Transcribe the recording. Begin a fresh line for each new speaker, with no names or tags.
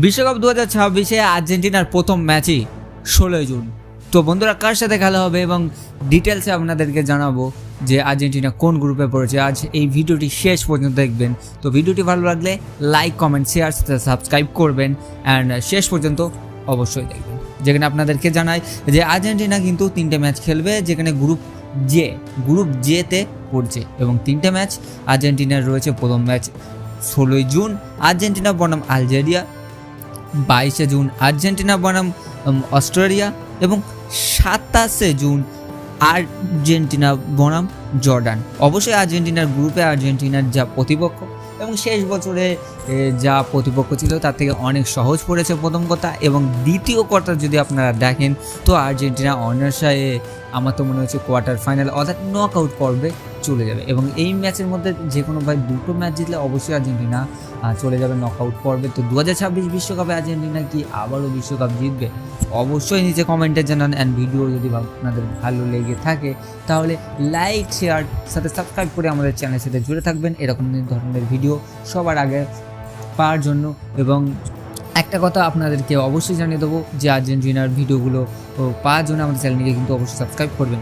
বিশ্বকাপ 2026-এ আর্জেন্টিনার প্রথম ম্যাচই 16 জুন। তো বন্ধুরা, কার সাথে খেলা হবে এবং ডিটেলসে আপনাদেরকে জানাবো যে আর্জেন্টিনা কোন গ্রুপে পড়েছে। আজ এই ভিডিওটি শেষ পর্যন্ত দেখবেন। তো ভিডিওটি ভালো লাগলে লাইক, কমেন্ট, শেয়ার, সাবস্ক্রাইব করবেন অ্যান্ড শেষ পর্যন্ত অবশ্যই দেখবেন। যেখানে আপনাদেরকে জানাই যে আর্জেন্টিনা কিন্তু 3টে ম্যাচ খেলবে, যেখানে গ্রুপ জেতে পড়ছে এবং 3টে ম্যাচ আর্জেন্টিনার রয়েছে। প্রথম ম্যাচ 16 জুন আর্জেন্টিনা বনাম আলজেরিয়া, 22 জুন আর্জেন্টিনা বনাম অস্ট্রেলিয়া এবং 27 জুন আর্জেন্টিনা বনাম জর্ডান। অবশ্যই আর্জেন্টিনার গ্রুপে আর্জেন্টিনার যা প্রতিপক্ষ এবং শেষ বছরে যা প্রতিপক্ষ ছিল তার থেকে অনেক সহজ পড়েছে প্রথম কথা, এবং দ্বিতীয় কথা যদি আপনারা দেখেন তো আর্জেন্টিনা অনার্সায় আমার তো মনে হচ্ছে কোয়ার্টার ফাইনাল অর্থাৎ নক আউট পর্বে চলে যাবে। এবং এই ম্যাচের মধ্যে যে কোনো দুটো ম্যাচ জিতলে অবশ্যই আর্জেন্টিনা চলে যাবে নক আউট পর্বে। তো 2026 বিশ্বকাপে আর্জেন্টিনা কি আবারও বিশ্বকাপ জিতবে? অবশ্যই নিচে কমেন্টে জানান। অ্যান্ড ভিডিও যদি আপনাদের ভালো লেগে থাকে তাহলে লাইক, শেয়ার, সাথে সাবস্ক্রাইব করে আমাদের চ্যানেলের সাথে জুড়ে থাকবেন এরকম ধরনের ভিডিও সবার আগে পাওয়ার জন্য। এবং একটা কথা আপনাদেরকে অবশ্যই জানিয়ে দেবো যে আর্জেন্টিনার ভিডিওগুলো পাওয়ার জন্য আমাদের চ্যানেলটিকে কিন্তু অবশ্যই সাবস্ক্রাইব করবেন।